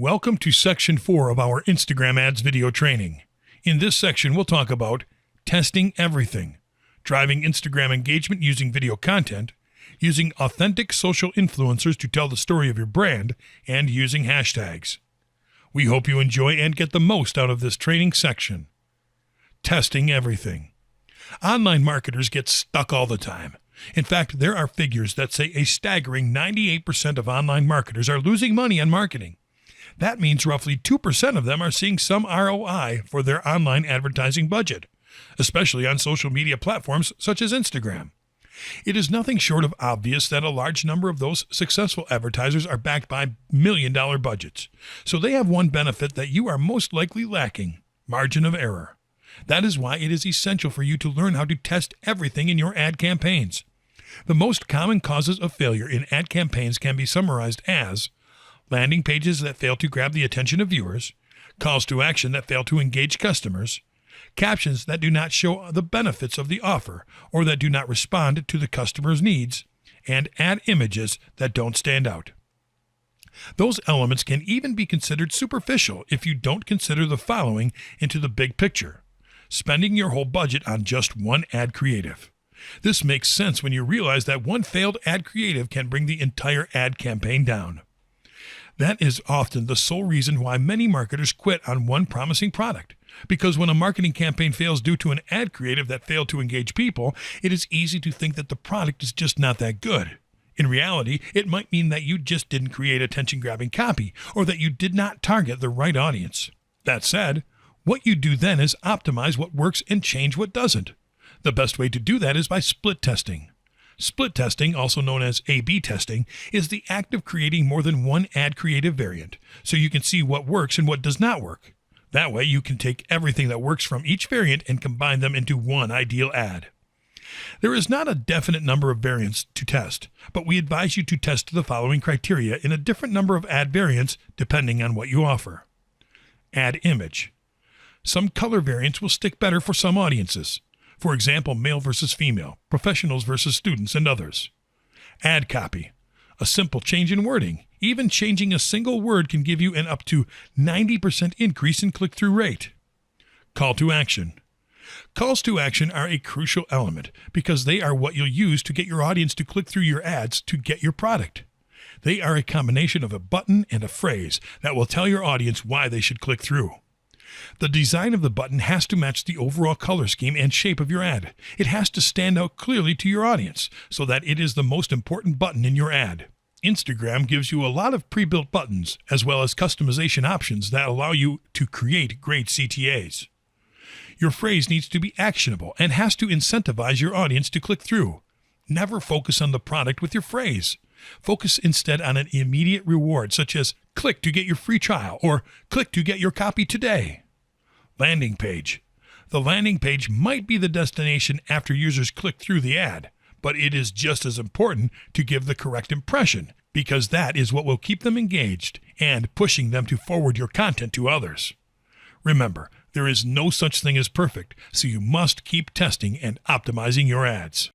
Welcome to Section 4 of our Instagram Ads video training. In this section, we'll talk about testing everything, driving Instagram engagement using video content, using authentic social influencers to tell the story of your brand, and using hashtags. We hope you enjoy and get the most out of this training section. Testing everything. Online marketers get stuck all the time. In fact, there are figures that say a staggering 98% of online marketers are losing money on marketing. That means roughly 2% of them are seeing some ROI for their online advertising budget, especially on social media platforms such as Instagram. It is nothing short of obvious that a large number of those successful advertisers are backed by million-dollar budgets. So they have one benefit that you are most likely lacking: margin of error. That is why it is essential for you to learn how to test everything in your ad campaigns. The most common causes of failure in ad campaigns can be summarized as landing pages that fail to grab the attention of viewers, calls to action that fail to engage customers, captions that do not show the benefits of the offer or that do not respond to the customer's needs, and ad images that don't stand out. Those elements can even be considered superficial if you don't consider the following into the big picture: spending your whole budget on just one ad creative. This makes sense when you realize that one failed ad creative can bring the entire ad campaign down. That is often the sole reason why many marketers quit on one promising product. Because when a marketing campaign fails due to an ad creative that failed to engage people, it is easy to think that the product is just not that good. In reality, it might mean that you just didn't create attention-grabbing copy, or that you did not target the right audience. That said, what you do then is optimize what works and change what doesn't. The best way to do that is by split testing. Split testing, also known as A/B testing, is the act of creating more than one ad creative variant, so you can see what works and what does not work. That way, you can take everything that works from each variant and combine them into one ideal ad. There is not a definite number of variants to test, but we advise you to test the following criteria in a different number of ad variants depending on what you offer. Ad image. Some color variants will stick better for some audiences. For example, male versus female, professionals versus students, and others. Ad copy. A simple change in wording, even changing a single word, can give you an up to 90% increase in click-through rate. Call to action. Calls to action are a crucial element because they are what you'll use to get your audience to click through your ads to get your product. They are a combination of a button and a phrase that will tell your audience why they should click through. The design of the button has to match the overall color scheme and shape of your ad. It has to stand out clearly to your audience so that it is the most important button in your ad. Instagram gives you a lot of pre-built buttons as well as customization options that allow you to create great CTAs. Your phrase needs to be actionable and has to incentivize your audience to click through. Never focus on the product with your phrase. Focus instead on an immediate reward such as click to get your free trial or click to get your copy today. Landing page. The landing page might be the destination after users click through the ad, but it is just as important to give the correct impression because that is what will keep them engaged and pushing them to forward your content to others. Remember, there is no such thing as perfect, so you must keep testing and optimizing your ads.